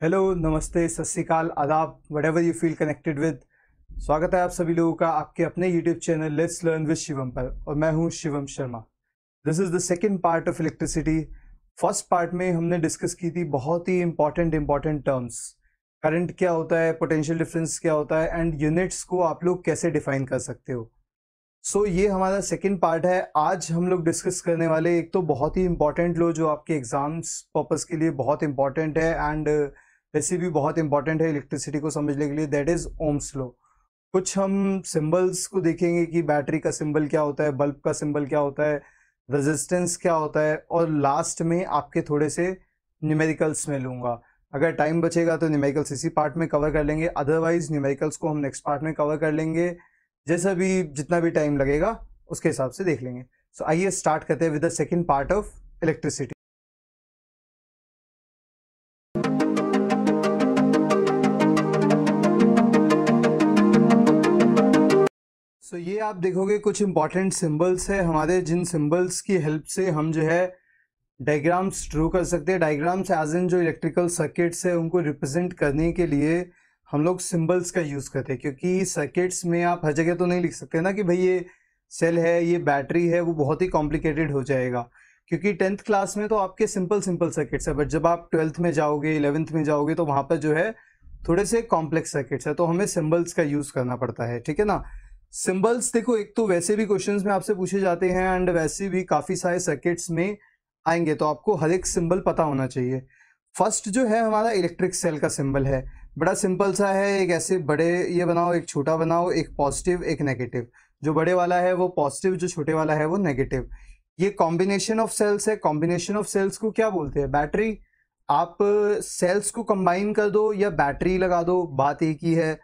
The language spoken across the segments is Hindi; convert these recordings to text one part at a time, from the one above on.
हेलो, नमस्ते, सत श्री अकाल, आदाब, whatever you feel connected with। स्वागत है आप सभी लोगों का आपके अपने YouTube channel let's learn with Shivam पर, और मैं हूं Shivam Sharma. This is the second part of electricity. First part में हमने डिस्कस की थी बहुत ही इंपॉर्टेंट टर्म्स। करंट क्या होता है, पोटेंशियल डिफरेंस क्या होता है, एंड यूनिट्स को आप लोग कैसे डिफाइन कर सकते हो। ये हमारा सेकेंड पार्ट है। आज हम लोग डिस्कस करने वाले एक तो बहुत ही इंपॉर्टेंट लो जो आपके एग्जाम्स पर्पस के लिए बहुत इंपॉर्टेंट है, एंड वैसे भी बहुत इंपॉर्टेंट है इलेक्ट्रिसिटी को समझने के लिए, दैट इज ओम्स लो। कुछ हम सिंबल्स को देखेंगे कि बैटरी का सिंबल क्या होता है, बल्ब का सिंबल क्या होता है, रेजिस्टेंस क्या होता है, और लास्ट में आपके थोड़े से न्यूमेरिकल्स में लूंगा। अगर टाइम बचेगा तो न्यूमेरिकल्स इसी पार्ट में कवर कर लेंगे, अदरवाइज न्यूमेरिकल्स को हम नेक्स्ट पार्ट में कवर कर लेंगे। जैसा भी जितना भी टाइम लगेगा उसके हिसाब से देख लेंगे। आइए स्टार्ट करते हैं with the second part of electricity. ये आप देखोगे कुछ इंपॉर्टेंट सिंबल्स है हमारे, जिन सिंबल्स की हेल्प से हम जो है डायग्राम्स ड्रू कर सकते हैं। डायग्राम्स एज इन जो इलेक्ट्रिकल सर्किट्स है उनको रिप्रेजेंट करने के लिए हम लोग सिंबल्स का यूज़ करते हैं, क्योंकि सर्किट्स में आप हर जगह तो नहीं लिख सकते ना कि भाई ये सेल है, ये बैटरी है, वो बहुत ही कॉम्प्लिकेटेड हो जाएगा। क्योंकि 10th क्लास में तो आपके सिंपल सर्किट्स है, बट जब आप 12th में जाओगे, 11th में जाओगे, तो वहाँ पर जो है थोड़े से कॉम्प्लेक्स सर्किट्स है, तो हमें सिंबल्स का यूज़ करना पड़ता है। ठीक है ना। सिंबल्स देखो, एक तो वैसे भी क्वेश्चंस में आपसे पूछे जाते हैं, एंड वैसे भी काफ़ी सारे सर्किट्स में आएंगे, तो आपको हर एक सिंबल पता होना चाहिए। फर्स्ट जो है हमारा इलेक्ट्रिक सेल का सिंबल है, बड़ा सिंपल सा है। एक ऐसे बड़े ये बनाओ, एक छोटा बनाओ, एक पॉजिटिव एक नेगेटिव। जो बड़े वाला है वो पॉजिटिव, जो छोटे वाला है वो नेगेटिव। ये कॉम्बिनेशन ऑफ सेल्स है। कॉम्बिनेशन ऑफ सेल्स को क्या बोलते हैं? बैटरी। आप सेल्स को कंबाइन कर दो या बैटरी लगा दो, बात एक ही है।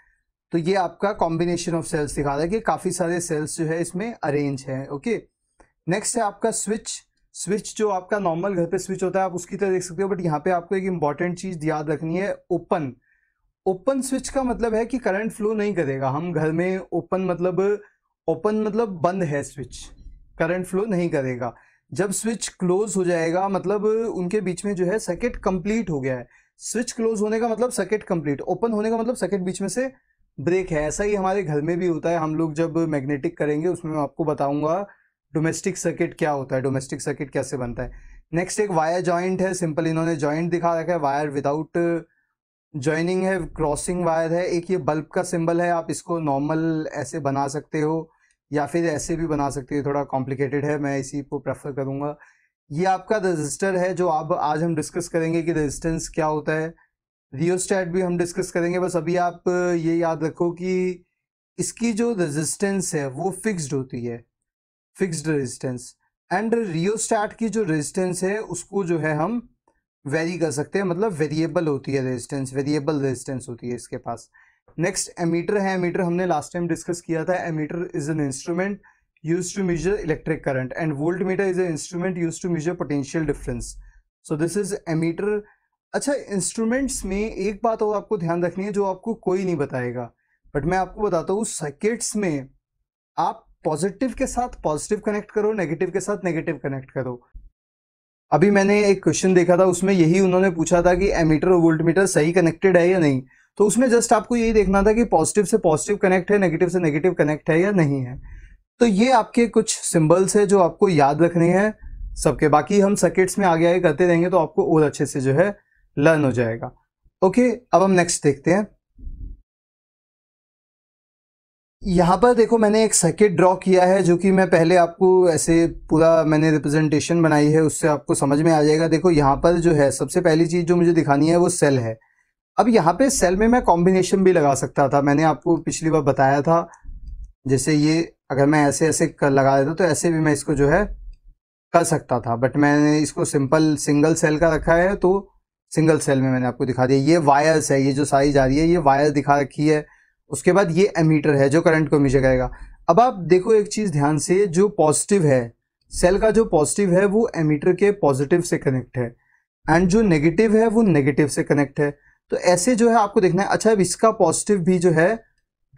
तो ये आपका कॉम्बिनेशन ऑफ सेल्स दिखा रहा है कि काफ़ी सारे सेल्स जो है इसमें अरेंज है। ओके। नेक्स्ट है आपका स्विच। स्विच जो आपका नॉर्मल घर पे स्विच होता है आप उसकी तरह देख सकते हो, बट यहाँ पे आपको एक इंपॉर्टेंट चीज याद रखनी है, ओपन। ओपन स्विच का मतलब है कि करंट फ्लो नहीं करेगा। हम घर में ओपन मतलब बंद है स्विच, करंट फ्लो नहीं करेगा। जब स्विच क्लोज हो जाएगा मतलब उनके बीच में जो है सर्किट कंप्लीट हो गया है। स्विच क्लोज होने का मतलब सर्किट कंप्लीट, ओपन होने का मतलब सर्किट बीच में से ब्रेक है। ऐसा ही हमारे घर में भी होता है। हम लोग जब मैग्नेटिक करेंगे उसमें मैं आपको बताऊंगा डोमेस्टिक सर्किट क्या होता है, डोमेस्टिक सर्किट कैसे बनता है। नेक्स्ट एक वायर जॉइंट है, सिंपल इन्होंने जॉइंट दिखा रखा है, वायर विदाउट जॉइनिंग है, क्रॉसिंग वायर है। एक ये बल्ब का सिंबल है, आप इसको नॉर्मल ऐसे बना सकते हो या फिर ऐसे भी बना सकते हो, थोड़ा कॉम्प्लिकेटेड है, मैं इसी को प्रेफर करूंगा। ये आपका रजिस्टर है, जो आप आज हम डिस्कस करेंगे कि रेजिस्टेंस क्या होता है। रियोस्टैट भी हम डिस्कस करेंगे। बस अभी आप ये याद रखो कि इसकी जो रेजिस्टेंस है वो फिक्स्ड होती है, फिक्स्ड रेजिस्टेंस। एंड रियोस्टैट की जो रेजिस्टेंस है उसको जो है हम वेरी कर सकते हैं, मतलब वेरिएबल होती है रेजिस्टेंस, वेरिएबल रेजिस्टेंस होती है इसके पास। नेक्स्ट एमीटर है। एमीटर हमने लास्ट टाइम डिस्कस किया था। Ammeter is an instrument use to measure electric current, and voltmeter is an instrument use to measure potential difference. So this is ammeter. अच्छा, इंस्ट्रूमेंट्स में एक बात और आपको ध्यान रखनी है जो आपको कोई नहीं बताएगा, बट मैं आपको बताता हूँ। सर्किट्स में आप पॉजिटिव के साथ पॉजिटिव कनेक्ट करो, नेगेटिव के साथ नेगेटिव कनेक्ट करो। अभी मैंने एक क्वेश्चन देखा था, उसमें यही उन्होंने पूछा था कि एमीटर और वोल्टमीटर सही कनेक्टेड है या नहीं। तो उसमें जस्ट आपको यही देखना था कि पॉजिटिव से पॉजिटिव कनेक्ट है, नेगेटिव से नेगेटिव कनेक्ट है या नहीं है। तो ये आपके कुछ सिंबल्स है जो आपको याद रखने हैं सबके। बाकी हम सर्किट्स में आगे आगे करते रहेंगे तो आपको और अच्छे से जो है लर्न हो जाएगा। ओके, अब हम नेक्स्ट देखते हैं। यहाँ पर देखो मैंने एक सर्किट ड्रॉ किया है, जो कि मैं पहले आपको ऐसे पूरा मैंने रिप्रेजेंटेशन बनाई है, उससे आपको समझ में आ जाएगा। देखो यहाँ पर जो है सबसे पहली चीज़ जो मुझे दिखानी है वो सेल है। अब यहाँ पे सेल में मैं कॉम्बिनेशन भी लगा सकता था, मैंने आपको पिछली बार बताया था। जैसे ये अगर मैं ऐसे ऐसे लगा देता तो ऐसे भी मैं इसको जो है कर सकता था, बट मैंने इसको सिंपल सिंगल सेल का रखा है, तो सिंगल सेल में मैंने आपको दिखा दिया। ये वायर्स है, ये जो सारी जा रही है ये वायर दिखा रखी है। उसके बाद ये एमीटर है जो करंट को मेजर करेगा। अब आप देखो एक चीज ध्यान से, जो पॉजिटिव है सेल का, जो पॉजिटिव है वो एमीटर के पॉजिटिव से कनेक्ट है, एंड जो नेगेटिव है वो नेगेटिव से कनेक्ट है। तो ऐसे जो है आपको देखना है। अच्छा, अब इसका पॉजिटिव भी जो है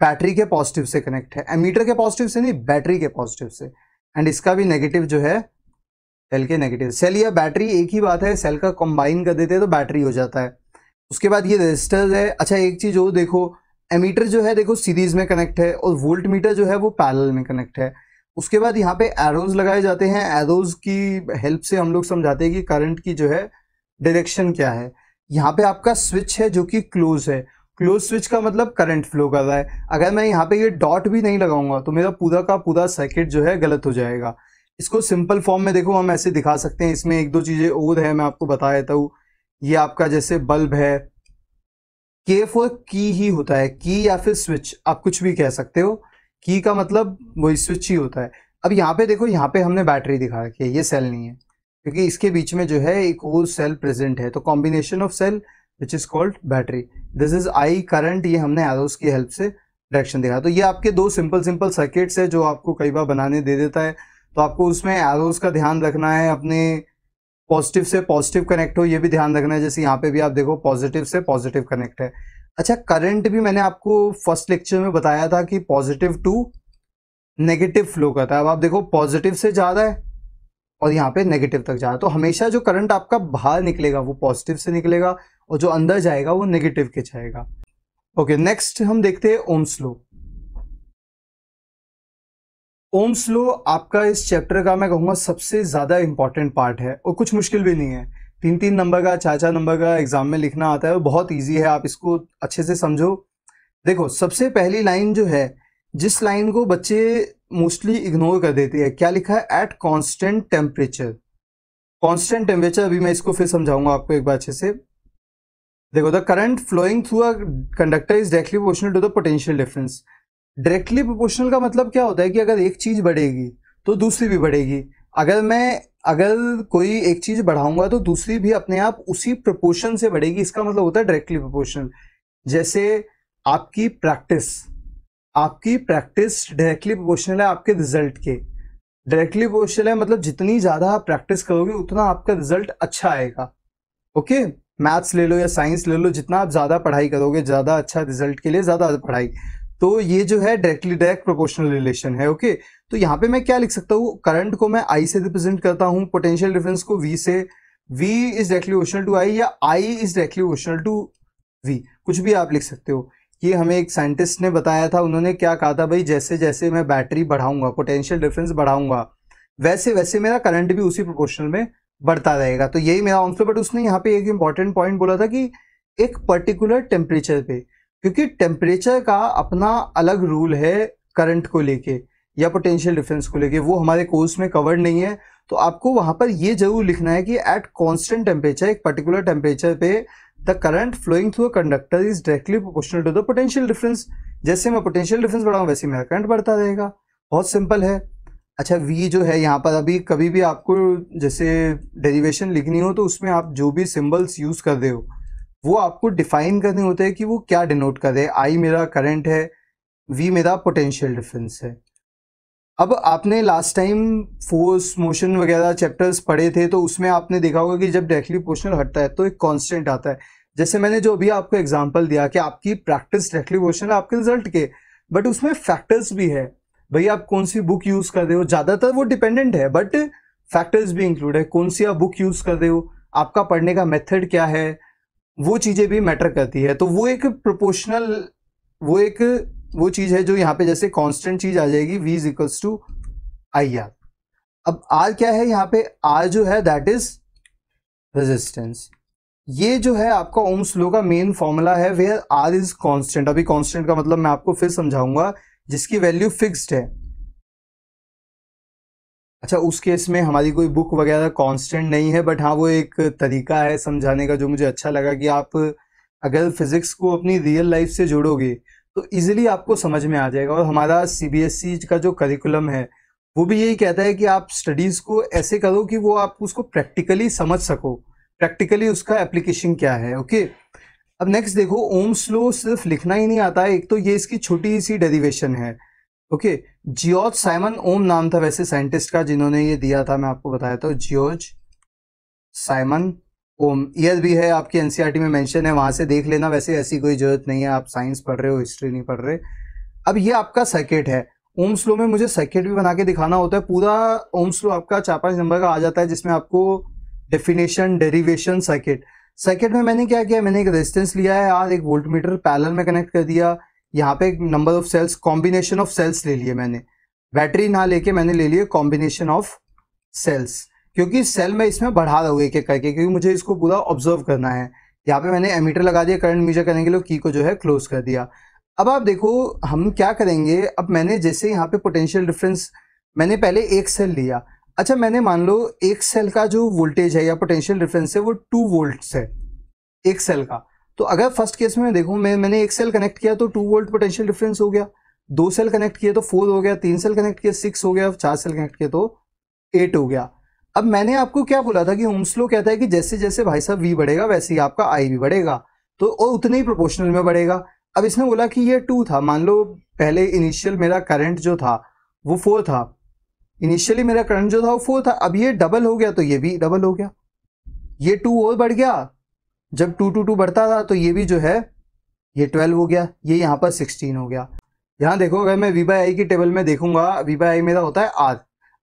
बैटरी के पॉजिटिव से कनेक्ट है, एमीटर के पॉजिटिव से नहीं, बैटरी के पॉजिटिव से। एंड इसका भी नेगेटिव जो है सेल के नेगेटिव। सेल या बैटरी एक ही बात है, सेल का कंबाइन कर देते हैं तो बैटरी हो जाता है। उसके बाद ये रेजिस्टर है। अच्छा एक चीज और देखो, एमीटर जो है देखो सीरीज में कनेक्ट है और वोल्ट मीटर जो है वो पैरेलल में कनेक्ट है। उसके बाद यहाँ पे एरोज लगाए जाते हैं, एरोज की हेल्प से हम लोग समझाते हैं कि करंट की जो है डायरेक्शन क्या है। यहाँ पे आपका स्विच है जो कि क्लोज है, क्लोज स्विच का मतलब करंट फ्लो कर रहा है। अगर मैं यहाँ पे ये डॉट भी नहीं लगाऊंगा तो मेरा पूरा का पूरा सर्किट जो है गलत हो जाएगा। इसको सिंपल फॉर्म में देखो हम ऐसे दिखा सकते हैं, इसमें एक दो चीजें और है मैं आपको बता देता हूँ। ये आपका जैसे बल्ब है, के फॉर की ही होता है, की या फिर स्विच आप कुछ भी कह सकते हो, की का मतलब वही स्विच ही होता है। अब यहाँ पे देखो, यहाँ पे हमने बैटरी दिखा रखी है, ये सेल नहीं है क्योंकि इसके बीच में जो है एक और सेल प्रेजेंट है, तो combination of cell which is called battery. This is I current, ये हमने एरोस की हेल्प से डायरेक्शन दिखा। तो ये आपके दो सिंपल सिंपल सर्किट्स है जो आपको कई बार बनाने दे देता है, तो आपको उसमें एरोस का ध्यान रखना है, अपने पॉजिटिव से पॉजिटिव कनेक्ट हो ये भी ध्यान रखना है। जैसे यहाँ पे भी आप देखो पॉजिटिव से पॉजिटिव कनेक्ट है। अच्छा करंट भी मैंने आपको फर्स्ट लेक्चर में बताया था कि पॉजिटिव टू नेगेटिव फ्लो करता है। अब आप देखो पॉजिटिव से जा रहा है और यहाँ पे नेगेटिव तक जा रहा है, तो हमेशा जो करंट आपका बाहर निकलेगा वो पॉजिटिव से निकलेगा और जो अंदर जाएगा वो नेगेटिव के जाएगा। ओके नेक्स्ट हम देखते हैं ओम्स लॉ। ओम्स लॉ आपका इस चैप्टर का मैं कहूँगा सबसे ज़्यादा इंपॉर्टेंट पार्ट है और कुछ मुश्किल भी नहीं है। 3-3 नंबर का 4-4 नंबर का एग्जाम में लिखना आता है और बहुत इजी है, आप इसको अच्छे से समझो। देखो सबसे पहली लाइन जो है, जिस लाइन को बच्चे मोस्टली इग्नोर कर देते हैं, क्या लिखा है, eight constant temperature. Constant temperature, अभी मैं इसको फिर समझाऊंगा आपको एक बार अच्छे से। देखो the current flowing through a conductor is directly proportional to the potential difference. Directly proportional का मतलब क्या होता है कि अगर एक चीज बढ़ेगी तो दूसरी भी बढ़ेगी। अगर कोई एक चीज बढ़ाऊंगा तो दूसरी भी अपने आप उसी प्रोपोर्शन से बढ़ेगी, इसका मतलब होता है डायरेक्टली प्रोपोर्शनल। जैसे आपकी प्रैक्टिस डायरेक्टली प्रोपोर्शनल है आपके रिजल्ट के। डायरेक्टली प्रोपोर्शनल है मतलब जितनी ज्यादा आप प्रैक्टिस करोगे उतना आपका रिजल्ट अच्छा आएगा। ओके मैथ्स ले लो या साइंस ले लो, जितना आप ज्यादा पढ़ाई करोगे ज्यादा अच्छा रिजल्ट के लिए ज्यादा पढ़ाई, तो ये जो है डायरेक्ट प्रोपोर्शनल रिलेशन है। ओके तो यहाँ पे मैं क्या लिख सकता हूँ, करंट को मैं आई से रिप्रेजेंट करता हूँ, पोटेंशियल डिफरेंस को वी से, V is directly proportional to I या I is directly proportional to V, कुछ भी आप लिख सकते हो। ये हमें एक साइंटिस्ट ने बताया था, उन्होंने क्या कहा था भाई, जैसे जैसे मैं बैटरी बढ़ाऊंगा, पोटेंशियल डिफरेंस बढ़ाऊंगा, वैसे वैसे मेरा करंट भी उसी प्रोपोर्शनल में बढ़ता रहेगा। तो यही मेरा आंसर। बट उसने यहाँ पे एक इंपॉर्टेंट पॉइंट बोला था कि एक पर्टिकुलर टेम्परेचर पे, क्योंकि टेम्परेचर का अपना अलग रूल है करंट को लेके या पोटेंशियल डिफरेंस को लेके, वो हमारे कोर्स में कवर्ड नहीं है। तो आपको वहां पर ये जरूर लिखना है कि एट कांस्टेंट टेम्परेचर, एक पर्टिकुलर टेम्परेचर पे the current flowing through a conductor is directly proportional to the potential difference. जैसे मैं पोटेंशियल डिफरेंस बढ़ाऊं वैसे मेरा करंट बढ़ता रहेगा, बहुत सिंपल है। अच्छा वी जो है यहाँ पर, अभी कभी भी आपको जैसे डेरिवेशन लिखनी हो तो उसमें आप जो भी सिंबल्स यूज कर रहे हो वो आपको डिफाइन करने होते हैं कि वो क्या डिनोट कर रहे हैं। आई मेरा करंट है, वी मेरा पोटेंशियल डिफरेंस है। अब आपने लास्ट टाइम फोर्स मोशन वगैरह चैप्टर्स पढ़े थे, तो उसमें आपने देखा होगा कि जब डायरेक्टली प्रोपोर्शनल हटता है तो एक कांस्टेंट आता है। जैसे मैंने जो अभी आपको एग्जांपल दिया कि आपकी प्रैक्टिस डायरेक्टली प्रोपोर्शनल है आपके रिजल्ट के, बट उसमें फैक्टर्स भी है। भाई आप कौन सी बुक यूज कर रहे हो, ज्यादातर वो डिपेंडेंट है बट फैक्टर्स भी इंक्लूड है। कौन सी आप बुक यूज कर रहे हो, आपका पढ़ने का मेथड क्या है, वो चीजें भी मैटर करती है। तो वो एक प्रोपोर्शनल, वो चीज है जो यहाँ पे जैसे कांस्टेंट चीज आ जाएगी, v is equals to I R. अब r क्या है यहाँ पे, r जो है दैट इज रेजिस्टेंस। ये जो है आपका ओम्स लॉ का मेन फॉर्मूला है, वेयर r इज कांस्टेंट। अभी कांस्टेंट का मतलब मैं आपको फिर समझाऊंगा, जिसकी वैल्यू फिक्स्ड है। अच्छा उस केस में हमारी कोई बुक वगैरह कांस्टेंट नहीं है, बट हाँ वो एक तरीका है समझाने का जो मुझे अच्छा लगा कि आप अगर फिजिक्स को अपनी रियल लाइफ से जोड़ोगे तो इजीली आपको समझ में आ जाएगा। और हमारा सीबीएसई का जो करिकुलम है वो भी यही कहता है कि आप स्टडीज को ऐसे करो कि वो आप उसको प्रैक्टिकली समझ सको, प्रैक्टिकली उसका एप्लीकेशन क्या है। ओके अब नेक्स्ट देखो, ओम्स लॉ सिर्फ लिखना ही नहीं आता है, एक तो ये इसकी छोटी सी डेरिवेशन है। ओके जियोर्ज साइमन ओम नाम था वैसे साइंटिस्ट का जिन्होंने ये दिया था, मैं आपको बताया था, जियोर्ज साइमन ओम। ईयर भी है आपकी एनसीईआरटी में मेंशन है, वहां से देख लेना। वैसे ऐसी कोई जरूरत नहीं है, आप साइंस पढ़ रहे हो, हिस्ट्री नहीं पढ़ रहे। अब ये आपका सर्किट है, ओम्स लॉ में मुझे सर्किट भी बना के दिखाना होता है। पूरा ओम्स लॉ आपका 4-5 नंबर का आ जाता है, जिसमें आपको डेफिनेशन, डेरिवेशन, सर्किट सर्किट में मैंने क्या किया, मैंने एक रेजिस्टेंस लिया है यार, एक वोल्टमीटर पैरेलल में कनेक्ट कर दिया, यहाँ पे एक number of cells, combination of cells ले लिए मैंने, बैटरी ना लेके मैंने ले लिए कॉम्बिनेशन ऑफ सेल्स, क्योंकि सेल में इसमें बढ़ा रहा हूँ एक एक करके, क्योंकि मुझे इसको पूरा ऑब्जर्व करना है। यहाँ पे मैंने एमीटर लगा दिया, करंट मेजर करने के लिए की को जो है क्लोज कर दिया। अब आप देखो हम क्या करेंगे, अब मैंने जैसे यहाँ पे पोटेंशियल डिफरेंस, मैंने पहले एक सेल लिया, अच्छा मैंने मान लो एक सेल का जो वोल्टेज है या पोटेंशियल डिफरेंस है वो 2 वोल्ट्स है एक सेल का। तो अगर फर्स्ट केस में देखो मैंने एक सेल कनेक्ट किया तो 2 वोल्ट पोटेंशियल डिफरेंस हो गया, 2 सेल कनेक्ट किए तो 4 हो गया, 3 सेल कनेक्ट किए 6 हो गया, 4 सेल कनेक्ट किए तो 8 हो गया। अब मैंने आपको क्या बोला था कि ओम्स लॉ कहता है कि जैसे जैसे भाई साहब V बढ़ेगा वैसे ही आपका I भी बढ़ेगा, तो और उतने ही प्रोपोर्शनल में बढ़ेगा। अब इसने बोला कि ये 2 था, मान लो पहले इनिशियल मेरा करंट जो था वो 4 था, इनिशियली मेरा करंट जो था वो 4 था, अब ये डबल हो गया तो ये भी डबल हो गया, ये 2 और बढ़ गया, जब 2 to 2 बढ़ता था तो ये भी जो है ये 12 हो गया, ये यहाँ पर 16 हो गया। यहाँ देखो अगर मैं V/I की टेबल में देखूंगा, V/I मेरा होता है R,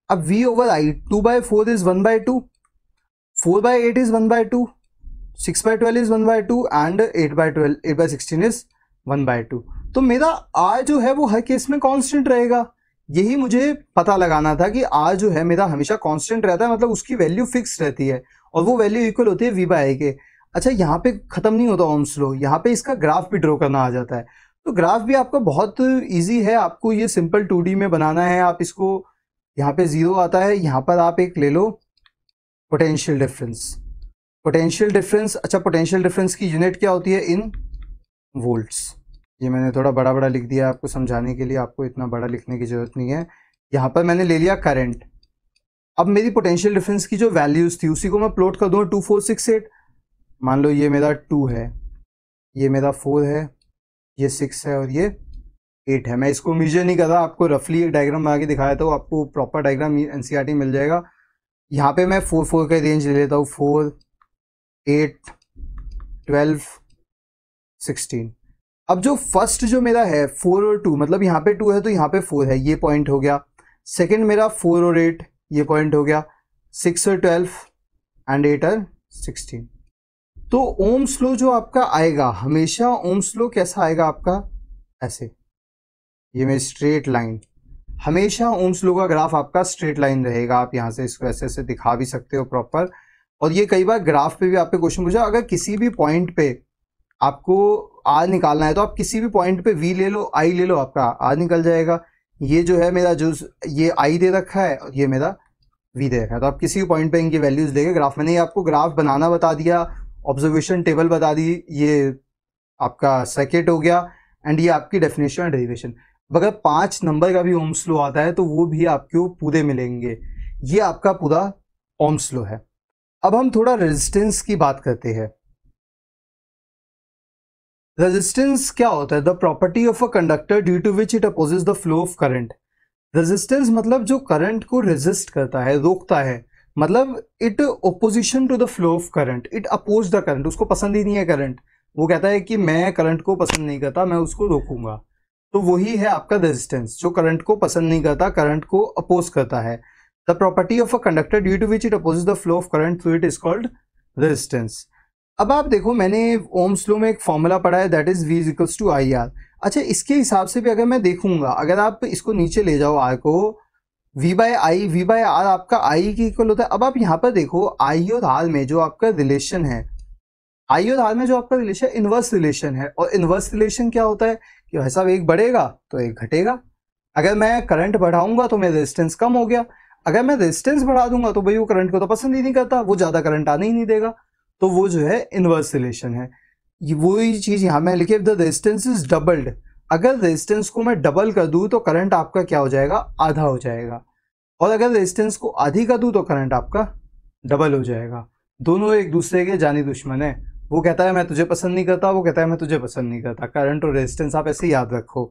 अब V/I 2/4 is 1/2, 4/8 is 1/2, 6/12 is 1/2 and 8/16 is 1/2। तो मेरा R जो है वो हर केस में कांस्टेंट रहेगा, यही मुझे पता लगाना था कि R जो है मेरा हमेशा कांस्टेंट रहता है, मतलब उसकी वैल्यू फिक्स रहती है और वो वैल्यू इक्वल होती है V/I के। अच्छा यहाँ पे खत्म नहीं होता ओम्स लॉ, यहाँ पे इसका ग्राफ भी ड्रॉ करना आ जाता है। तो ग्राफ भी आपका बहुत इजी है, आपको ये सिंपल 2D में बनाना है। आप इसको यहाँ पे 0 आता है, यहाँ पर आप एक ले low potential difference, potential difference, अच्छा पोटेंशियल डिफरेंस की यूनिट क्या होती है, इन वोल्ट्स। ये मैंने थोड़ा बड़ा बड़ा लिख दिया आपको समझाने के लिए, आपको इतना बड़ा लिखने की जरूरत नहीं है। यहाँ पर मैंने ले लिया करंट, अब मेरी पोटेंशियल डिफरेंस की जो वैल्यूज थी उसी को मैं प्लॉट कर दूंगा 2, 4, 6, 8। मान लो ये मेरा 2 है, ये मेरा 4 है, ये 6 है और ये 8 है। मैं इसको मेजर नहीं कर रहा, आपको रफली एक डायग्राम बना के दिखाया तो आपको प्रॉपर डायग्राम एनसीईआरटी मिल जाएगा। यहाँ पे मैं 4, 4 का रेंज ले लेता हूँ, 4, 8, 12, 16। अब जो फर्स्ट जो मेरा है 4 और 2, मतलब यहाँ पे 2 है तो यहाँ पे 4 है, ये पॉइंट हो गया। सेकंड मेरा 4 और 8, ये पॉइंट हो गया। 6 और 12 एंड 8 और 16। तो ओम्स लॉ जो आपका आएगा हमेशा, ओम्स लॉ कैसा आएगा आपका, ऐसे, ये मेरी स्ट्रेट लाइन, हमेशा ओम्स लॉ का ग्राफ आपका स्ट्रेट लाइन रहेगा। आप यहाँ से इसको ऐसे ऐसे दिखा भी सकते हो प्रॉपर, और ये कई बार ग्राफ पे भी आपके क्वेश्चन पूछा, अगर किसी भी पॉइंट पे आपको R निकालना है तो आप किसी भी पॉइंट पे V ले लो, I ले लो, आपका R निकल जाएगा। ये जो है मेरा जो ये I दे रखा है और ये मेरा V दे रखा है, तो आप किसी भी पॉइंट पे इनकी वैल्यूज लेके ग्राफ, मैंने आपको ग्राफ बनाना बता दिया, ऑब्जर्वेशन टेबल बता दी, ये आपका सर्किट हो गया एंड ये आपकी डेफिनेशन और डेरिवेशन। अगर 5 नंबर का भी ओम्स लॉ आता है तो वो भी आपको पूरे मिलेंगे। ये आपका पूरा ओम्स लॉ है। अब हम थोड़ा रेजिस्टेंस की बात करते हैं। रेजिस्टेंस क्या होता है, the property of a conductor due to which it opposes the flow of current. Resistance मतलब जो करंट को रेजिस्ट करता है, रोकता है, मतलब it opposition to the flow of current, it oppose the current, उसको पसंद ही नहीं है करंट, वो कहता है कि मैं करंट को पसंद नहीं करता, मैं उसको रोकूंगा। तो वही है आपका रेजिस्टेंस, जो करंट को पसंद नहीं करता, करंट को अपोज करता है। The property of a conductor due to which it opposes the flow of current through it is called resistance. अब आप देखो मैंने ओम्स लॉ में एक फॉर्मूला पढ़ा है, that is V is equals to IR। अच्छा इसके हिसाब से भी अगर मैं देखूंगा, अगर आप इसको नीचे ले जाओ R को, V/I, V/R आपका I की इक्वल होता है। अब आप यहाँ पर देखो I और R में जो आपका रिलेशन है, I और R में जो आपका रिलेशन इनवर्स रिलेशन है, और इनवर्स रिलेशन क्या होता है कि भाई साहब एक बढ़ेगा तो एक घटेगा। अगर मैं करंट बढ़ाऊंगा तो मेरा रेजिस्टेंस कम हो गया, अगर मैं रेजिस्टेंस बढ़ा दूंगा तो भाई वो करंट को तो पसंद ही नहीं करता, वो ज्यादा करंट आने ही नहीं देगा, तो वो जो है इनवर्स रिलेशन है। वही चीज यहाँ में लिखे, द रेजिस्टेंस इज डबल्ड, अगर रेजिस्टेंस को मैं डबल कर दूं तो करंट आपका क्या हो जाएगा, आधा हो जाएगा, और अगर रेजिस्टेंस को आधी कर दूं तो करंट आपका डबल हो जाएगा। दोनों एक दूसरे के जानी दुश्मन है, वो कहता है मैं तुझे पसंद नहीं करता, वो कहता है मैं तुझे पसंद नहीं करता। करंट और रेजिस्टेंस आप ऐसे याद रखो।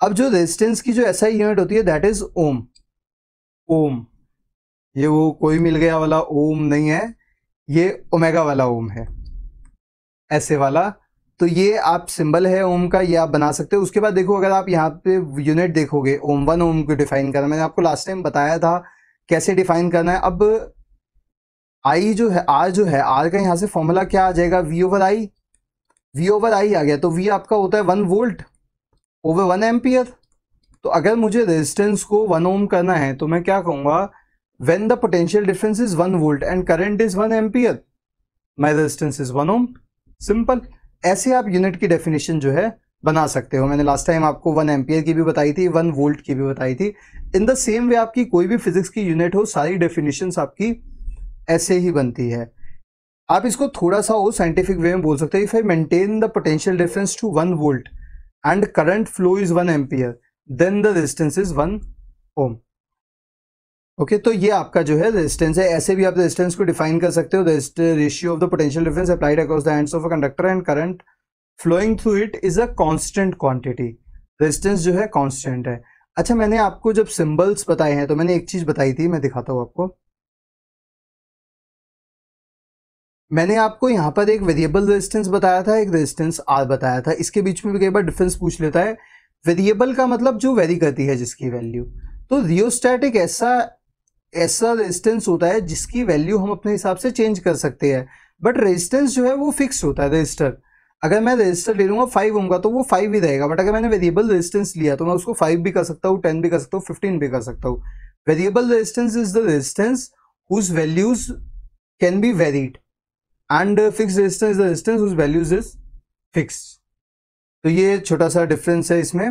अब जो रेजिस्टेंस की जो SI यूनिट होती है दैट इज ओम। ओम, ये वो कोई मिल गया वाला ओम नहीं है, ये ओमेगा वाला ओम है, ऐसे वाला। तो ये आप सिंबल है ओम का, ये आप बना सकते हो। उसके बाद देखो अगर आप यहाँ पे यूनिट देखोगे, ओम 1 ओम को डिफाइन करना, मैंने आपको लास्ट टाइम बताया था कैसे डिफाइन करना है। अब आई जो है, आर जो है, आर का यहाँ से फॉर्मूला क्या आ जाएगा, V over I, V over I आ गया, तो वी आपका होता है 1 वोल्ट ओवर 1 एम्पियर। तो अगर मुझे रेजिस्टेंस को 1 ओम करना है तो मैं क्या कहूंगा, when the potential difference is 1 volt and current is 1 ampere, my resistance is 1 ohm. Simple. ऐसे आप यूनिट की डेफिनेशन जो है बना सकते हो। मैंने लास्ट टाइम आपको 1 एम्पियर की भी बताई थी, 1 वोल्ट की भी बताई थी। इन द सेम वे आपकी कोई भी फिजिक्स की यूनिट हो, सारी डेफिनेशंस आपकी ऐसे ही बनती है। आप इसको थोड़ा सा और साइंटिफिक वे में बोल सकते हैं, if I maintain the potential difference to 1 volt and current flow is 1 ampere then the resistance is 1 ohm. Okay, तो ये आपका जो है रेजिस्टेंस है। ऐसे भी आप रेजिस्टेंस को डिफाइन कर सकते हो, ratio of the potential difference applied across the ends of a conductor and current flowing through it is a constant quantity. Resistance जो है कांस्टेंट है। अच्छा, मैंने आपको जब सिंबल्स बताए हैं तो मैंने एक चीज बताई थी, मैं दिखाता हूं आपको। मैंने आपको यहाँ पर एक वेरिएबल रेजिस्टेंस बताया था, एक रेजिस्टेंस आर बताया था। इसके बीच में भी कई बार डिफरेंस पूछ लेता है। वेरिएबल का मतलब जो वेरी करती है जिसकी वैल्यू। तो रियोस्टैट एक ऐसा रेजिस्टेंस होता है जिसकी वैल्यू हम अपने हिसाब से चेंज कर सकते हैं, बट रेजिस्टेंस जो है वो फिक्स होता है। रजिस्टर, अगर मैं रजिस्टर ले लूंगा 5 ओम का तो वो 5 ही रहेगा, बट अगर मैंने वेरिएबल रेजिस्टेंस लिया तो मैं उसको 5 भी कर सकता हूँ, 10 भी कर सकता हूँ, 15 भी कर सकता हूँ। Variable resistance is the resistance whose values can be varied and fix resistance the resistance whose values is fix. तो ये छोटा सा डिफरेंस है इसमें।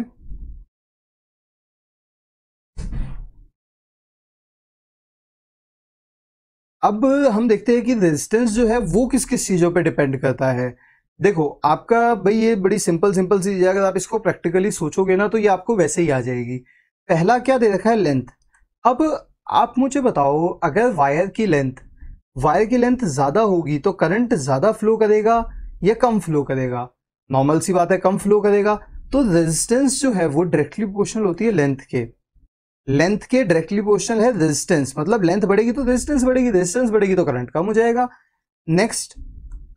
अब हम देखते हैं कि रेजिस्टेंस जो है वो किस किस चीजों पे डिपेंड करता है। देखो आपका भाई ये बड़ी सिंपल सिंपल सी चीज है, अगर आप इसको प्रैक्टिकली सोचोगे ना तो ये आपको वैसे ही आ जाएगी। पहला क्या दे रखा है, लेंथ। अब आप मुझे बताओ, अगर वायर की लेंथ ज्यादा होगी तो करंट ज्यादा फ्लो करेगा या कम फ्लो करेगा? नॉर्मल सी बात है, कम फ्लो करेगा। तो रेजिस्टेंस जो है वो डायरेक्टली प्रोपोर्शनल होती है लेंथ के। लेंथ के डायरेक्टली प्रोपोर्शनल है रेजिस्टेंस, मतलब लेंथ बढ़ेगी तो रेजिस्टेंस बढ़ेगी, रेजिस्टेंस बढ़ेगी तो करंट कम हो जाएगा। नेक्स्ट,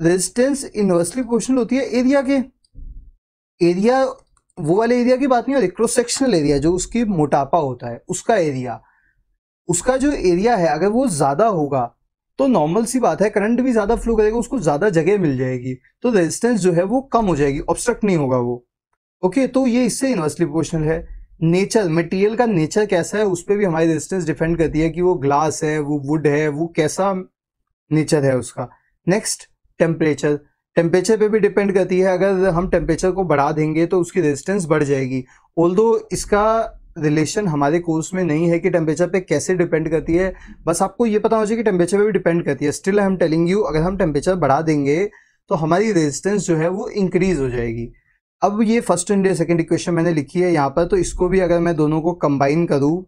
रेजिस्टेंस इनवर्सली प्रोपोर्शनल होती है एरिया के। एरिया वो वाले एरिया की बात नहीं है, क्रॉस सेक्शनल एरिया जो उसकी मोटापा होता है उसका एरिया, उसका जो एरिया है अगर वो ज्यादा होगा तो नॉर्मल सी बात है करंट भी ज्यादा फ्लो करेगा, उसको ज्यादा जगह मिल जाएगी, तो रेजिस्टेंस जो है वो कम हो जाएगी, ऑब्स्ट्रक्ट नहीं होगा वो। ओके, तो ये इससे इनवर्सली प्रोपोर्शनल है। नेचर, मटेरियल का नेचर कैसा है उस पर भी हमारी रेजिस्टेंस डिपेंड करती है कि वो ग्लास है, वो वुड है, वो कैसा नेचर है उसका। नेक्स्ट, टेम्परेचर, टेम्परेचर पे भी डिपेंड करती है। अगर हम टेम्परेचर को बढ़ा देंगे तो उसकी रेजिस्टेंस बढ़ जाएगी। ऑल्दो इसका रिलेशन हमारे कोर्स में नहीं है कि टेम्परेचर पे कैसे डिपेंड करती है, बस आपको ये पता हो जाए कि टेम्परेचर पे भी डिपेंड करती है। Still I am telling you, अगर हम टेम्परेचर बढ़ा देंगे तो हमारी रेजिस्टेंस जो है वो इंक्रीज हो जाएगी। अब ये फर्स्ट एंड सेकंड इक्वेशन मैंने लिखी है यहाँ पर, तो इसको भी अगर मैं दोनों को कंबाइन करूँ,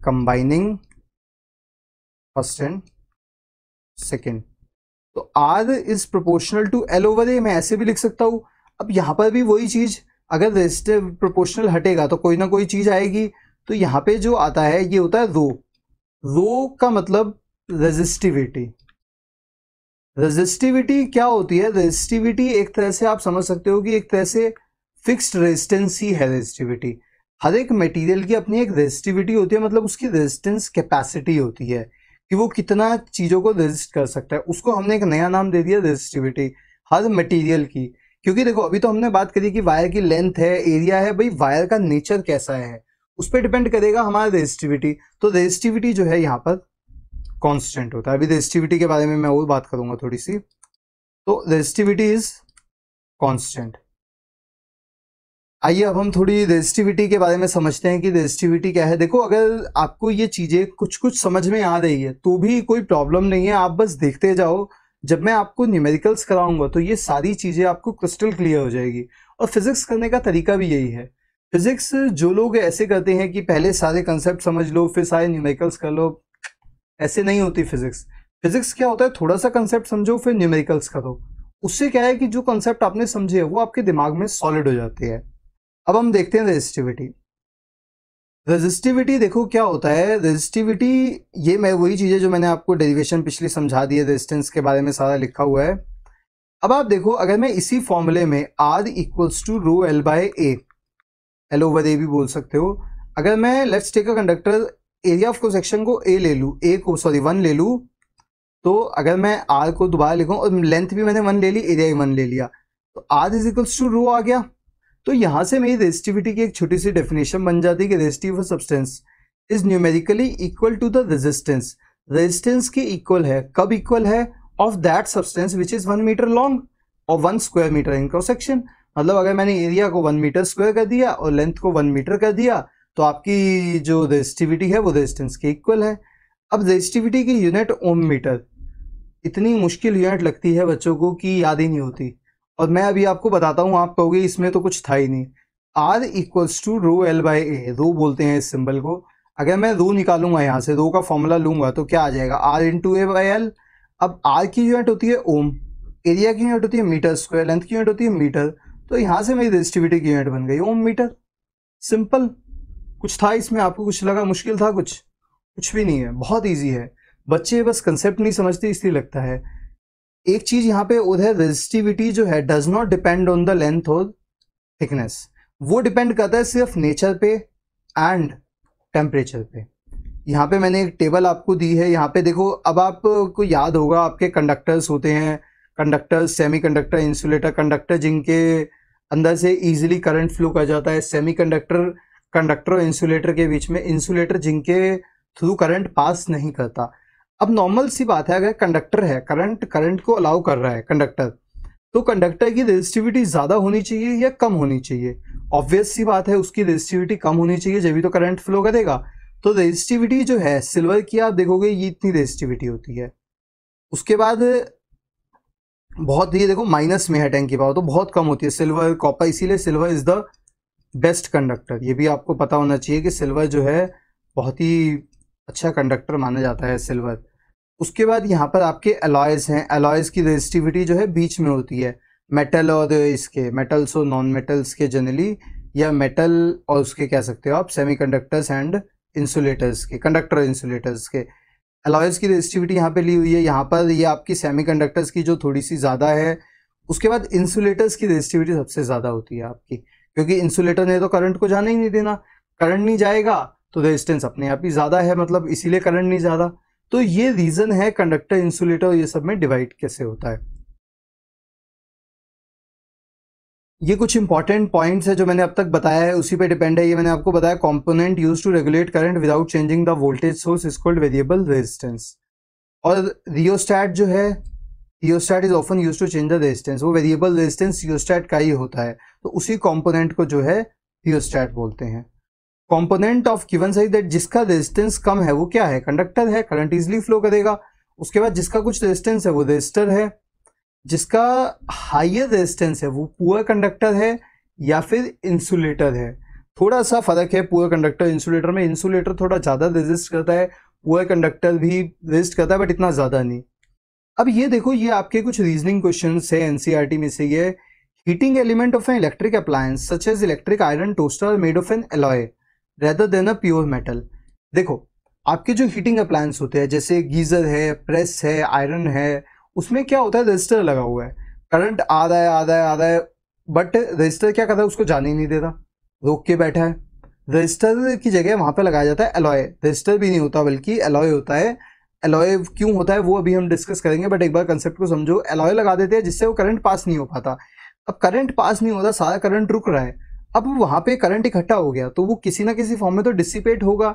कंबाइनिंग फर्स्ट एंड सेकंड, तो R is proportional to L over A, मैं ऐसे भी लिख सकता हूं। अब यहां पर भी वही चीज, अगर रेजिस्टिव प्रोपोर्शनल हटेगा तो कोई ना कोई चीज आएगी, तो यहां पे जो आता है ये होता है रो। रो का मतलब रेजिस्टिविटी। रेजिस्टिविटी क्या होती है? रेजिस्टिविटी एक तरह से आप समझ सकते हो कि एक तरह से फिक्स्ड रेजिस्टेंस ही है रेजिस्टिविटी। हर एक मटेरियल की अपनी एक रेजिस्टिविटी होती है, मतलब उसकी रेजिस्टेंस कैपेसिटी होती है कि वो कितना चीजों को रेजिस्ट कर सकता है। उसको हमने एक नया नाम दे दिया रेजिस्टिविटी, हर मटेरियल की। क्योंकि देखो अभी तो हमने बात करी कि वायर की लेंथ है, एरिया है, भाई वायर का नेचर कैसा है उस पर डिपेंड करेगा हमारा रेजिस्टिविटी। तो रेजिस्टिविटी जो है यहाँ पर कांस्टेंट होता है। अभी रेजिस्टिविटी के बारे में मैं और बात करूंगा थोड़ी सी। तो रेजिस्टिविटी इज कांस्टेंट। आइए अब हम थोड़ी रेजिस्टिविटी के बारे में समझते हैं कि रेजिस्टिविटी क्या है। देखो अगर आपको ये चीजें कुछ कुछ समझ में आ रही है तो भी कोई प्रॉब्लम नहीं है, आप बस देखते जाओ। जब मैं आपको न्यूमेरिकल्स कराऊंगा तो ये सारी चीजें आपको क्रिस्टल क्लियर हो जाएगी। और फिजिक्स करने का तरीका भी यही है। फिजिक्स जो लोग ऐसे करते हैं कि पहले सारे कंसेप्ट समझ लो फिर सारे न्यूमेरिकल्स कर लो, ऐसे नहीं होती फिजिक्स। फिजिक्स क्या होता है, थोड़ा सा कंसेप्ट समझो फिर न्यूमेरिकल्स करो। उससे क्या है कि जो कंसेप्ट आपने समझे वो आपके दिमाग में सॉलिड हो जाते हैं। अब हम देखते हैं रेजिस्टिविटी। रेजिस्टिविटी देखो क्या होता है। रेजिस्टिविटी ये मैं वही चीज है जो मैंने आपको डेरिवेशन पिछली समझा दी है, रेजिस्टेंस के बारे में सारा लिखा हुआ है। अब आप देखो अगर मैं इसी फॉर्मूले में R equals to rho L by A, L over A भी बोल सकते हो। अगर मैं let's take a conductor, area of cross section को A ले लूँ, A को सॉरी 1 ले लूँ, तो अगर मैं आर को दोबारा लिखूं और लेंथ भी मैंने 1 ले ली, एरिया भी 1 ले लिया, तो आर इज इक्वल्स टू रो आ गया। तो यहां से मेरी रेजिस्टिविटी की एक छोटी सी डेफिनेशन बन जाती है कि resistive substance is numerically equal to the resistance. Resistance के इक्वल है, कब इक्वल है? Of that substance which is 1 metre long और 1 square metre in cross section. मतलब अगर मैंने एरिया को 1 मीटर स्क्वायर कर दिया और लेंथ को 1 मीटर कर दिया, तो आपकी जो रेजिस्टिविटी है वो रेजिस्टेंस के इक्वल है। अब रेजिस्टिविटी की यूनिट ओम मीटर, इतनी मुश्किल यूनिट लगती है बच्चों को कि याद ही नहीं होती, और मैं अभी आपको बताता हूँ, आप कहोगे इसमें तो कुछ था ही नहीं। R equals to rho L by A, rho बोलते हैं इस सिंबल को। अगर मैं रो निकालूंगा यहाँ से, रो का फॉर्मूला लूंगा तो क्या आ जाएगा? R into A by L. अब आर की यूनिट होती है ओम, एरिया की यूनिट होती है मीटर स्क्वायर, लेंथ की यूनिट होती है मीटर, तो यहाँ से मेरी रेजिस्टिविटी की यूनिट बन गई ओम मीटर। सिंपल। कुछ था इसमें? आपको कुछ लगा मुश्किल था? कुछ भी नहीं है, बहुत ईजी है। बच्चे बस कंसेप्ट नहीं समझते इसलिए लगता है। एक चीज यहाँ पे उधर, रेजिस्टिविटी जो है does not depend on the length और थिकनेस, वो डिपेंड करता है सिर्फ नेचर पे एंड टेम्परेचर पे। यहाँ पे मैंने एक टेबल आपको दी है, यहाँ पे देखो। अब आपको याद होगा आपके कंडक्टर्स होते हैं, conductor, semi conductor, insulator. Conductor जिनके अंदर से इजीली करंट फ्लो कर जाता है, सेमी कंडक्टर, कंडक्टर और इंसुलेटर के बीच में, इंसुलेटर जिनके थ्रू करंट पास नहीं करता। अब नॉर्मल सी बात है, अगर कंडक्टर है, करंट को अलाउ कर रहा है कंडक्टर, तो कंडक्टर की रेजिस्टिविटी ज्यादा होनी चाहिए या कम होनी चाहिए? ऑब्वियस सी बात है, उसकी रेजिस्टिविटी कम होनी चाहिए, जब भी तो करंट फ्लो करेगा। तो रेजिस्टिविटी जो है सिल्वर की, आप देखोगे ये इतनी रेजिस्टिविटी होती है। उसके बाद बहुत, ये देखो माइनस में है टैंक की पावर, तो बहुत कम होती है सिल्वर, कॉपर, इसीलिए silver is the best conductor. ये भी आपको पता होना चाहिए कि सिल्वर जो है बहुत ही अच्छा कंडक्टर माना जाता है सिल्वर। उसके बाद यहाँ पर आपके अलॉयज हैं, अलॉयज की रेजिस्टिविटी जो है बीच में होती है, मेटल और इसके, मेटल्स और नॉन मेटल्स के जनरली, या मेटल और उसके कह सकते हो आप सेमीकंडक्टर्स एंड इंसुलेटर्स के, कंडक्टर इंसुलेटर्स के। अलॉयज की रेजिस्टिविटी यहाँ पे ली हुई है, यहाँ पर ये आपकी सेमीकंडक्टर्स की जो थोड़ी सी ज़्यादा है। उसके बाद इंसुलेटर्स की रेजिस्टिविटी सबसे ज़्यादा होती है आपकी, क्योंकि इंसुलेटर ने तो करंट को जाने ही नहीं देना, करंट नहीं जाएगा तो रेजिस्टेंस अपने आप ही ज़्यादा है, मतलब इसीलिए करंट नहीं ज़्यादा। तो ये रीज़न है कंडक्टर, इंसुलेटर, ये सब में डिवाइड कैसे होता है। ये कुछ इंपॉर्टेंट पॉइंट्स है जो मैंने अब तक बताया है, उसी पे डिपेंड है। ये मैंने आपको बताया, component used to regulate current without changing the voltage source is called variable resistance. और रियोस्टैट जो है, rheostat is often used to change the resistance, वो वेरिएबल रेजिस्टेंस रियोस्टैट का ही होता है, तो उसी कंपोनेंट को जो है रियोस्टैट बोलते हैं। Component of given size that, जिसका रेजिस्टेंस कम है वो क्या है? कंडक्टर है, करंट इजीली फ्लो करेगा। उसके बाद जिसका कुछ रेजिस्टेंस है वो रेजिस्टर है। जिसका हाइयर रेजिस्टेंस है वो पुअर कंडक्टर है या फिर इंसुलेटर है। थोड़ा सा फर्क है पुअर कंडक्टर इंसुलेटर में, इंसुलेटर थोड़ा ज़्यादा रेजिस्ट करता है, पुअर कंडक्टर भी रेजिस्ट करता है बट इतना ज़्यादा नहीं। अब ये देखो, ये आपके कुछ रीजनिंग क्वेश्चन है एनसीईआरटी में से। ये heating element of an electric appliance such as electric iron toaster made of an alloy rather than a pure metal. देखो, आपके जो हीटिंग अप्लायंस होते हैं, जैसे गीजर है, प्रेस है, आयरन है, उसमें क्या होता है, रजिस्टर लगा हुआ है, करंट आ रहा है आ रहा है आ रहा है, बट रजिस्टर क्या कर रहा है, उसको जाने ही नहीं दे रहा, रोक के बैठा है। रजिस्टर की जगह वहां पे लगाया जाता है एलॉय। रजिस्टर भी नहीं होता बल्कि एलॉय होता है। एलॉय क्यों होता है वो अभी हम डिस्कस करेंगे, बट एक बार कंसेप्ट को समझो। एलॉय लगा देते हैं जिससे वो करंट पास नहीं हो पाता। अब करंट पास नहीं होता, सारा करंट रुक रहा है, अब वहां पे करंट इकट्ठा हो गया तो वो किसी ना किसी फॉर्म में तो डिसिपेट होगा,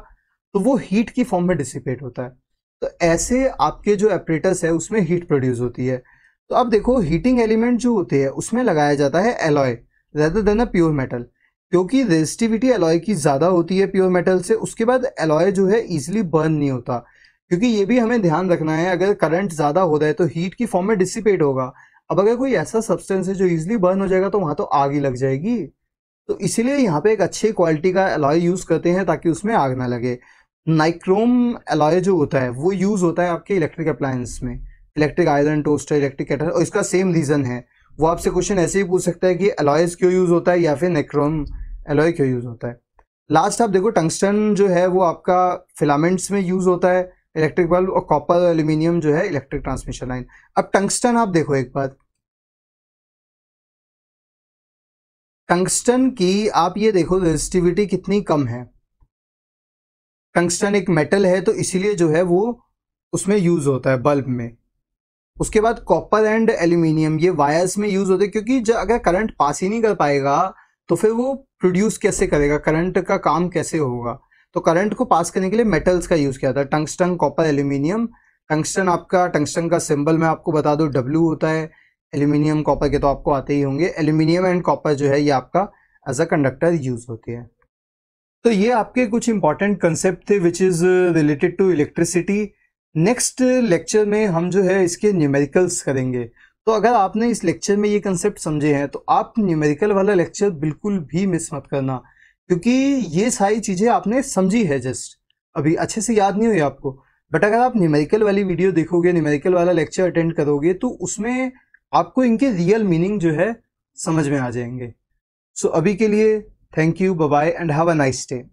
तो वो हीट की फॉर्म में डिसिपेट होता है। तो ऐसे आपके जो एपरेटस है उसमें हीट प्रोड्यूस होती है। तो अब देखो, हीटिंग एलिमेंट जो होते हैं उसमें लगाया जाता है alloy rather than a pure metal, क्योंकि रेजिस्टिविटी एलॉय की ज़्यादा होती है प्योर मेटल से। उसके बाद एलॉय जो है ईजिली बर्न नहीं होता, क्योंकि ये भी हमें ध्यान रखना है, अगर करंट ज़्यादा हो रहा है तो हीट की फॉर्म में डिसिपेट होगा। अब अगर कोई ऐसा सब्सटेंस है जो ईजिली बर्न हो जाएगा तो वहाँ तो आग ही लग जाएगी। तो इसीलिए यहाँ पे एक अच्छी क्वालिटी का एलॉय यूज़ करते हैं ताकि उसमें आग ना लगे। नाइक्रोम एलॉय जो होता है वो यूज़ होता है आपके इलेक्ट्रिक अप्लायंस में, electric iron toaster, electric kettle, और इसका सेम रीज़न है। वो आपसे क्वेश्चन ऐसे ही पूछ सकता है कि एलॉयज क्यों यूज़ होता है या फिर नाइक्रोम एलॉय क्यों यूज़ होता है। लास्ट आप देखो, टंगस्टन जो है वो आपका फिलामेंट्स में यूज़ होता है, इलेक्ट्रिक बल्ब, और कॉपर एल्यूमिनियम जो है इलेक्ट्रिक ट्रांसमिशन लाइन। अब टंगस्टन आप देखो एक बार, टंगस्टन की आप ये देखो रेजिस्टिविटी कितनी कम है। टंगस्टन एक मेटल है तो इसीलिए जो है वो उसमें यूज होता है बल्ब में। उसके बाद कॉपर एंड एल्यूमिनियम, ये वायर्स में यूज होते हैं, क्योंकि जब अगर करंट पास ही नहीं कर पाएगा तो फिर वो प्रोड्यूस कैसे करेगा, करंट का काम कैसे होगा। तो करंट को पास करने के लिए मेटल्स का यूज किया जाता है, टंगस्टन, कॉपर, एल्यूमिनियम। टंगस्टन का सिंबल मैं आपको बता दूं W होता है। एल्यूमिनियम, कॉपर के तो आपको आते ही होंगे। एल्यूमिनियम एंड कॉपर जो है ये आपका एज अ कंडक्टर यूज होती है। तो ये आपके कुछ इंपॉर्टेंट कंसेप्ट थे which is related to electricity. Next lecture में हम जो है इसके न्यूमेरिकल्स करेंगे। तो अगर आपने इस लेक्चर में ये कंसेप्ट समझे हैं तो आप न्यूमेरिकल वाला लेक्चर बिल्कुल भी मिस मत करना, क्योंकि ये सारी चीज़ें आपने समझी है, जस्ट अभी अच्छे से याद नहीं हुई आपको। बट अगर आप न्यूमेरिकल वाली वीडियो देखोगे, न्यूमेरिकल वाला लेक्चर अटेंड करोगे, तो उसमें आपको इनके रियल मीनिंग जो है समझ में आ जाएंगे। सो अभी के लिए thank you, bye bye and have a nice day.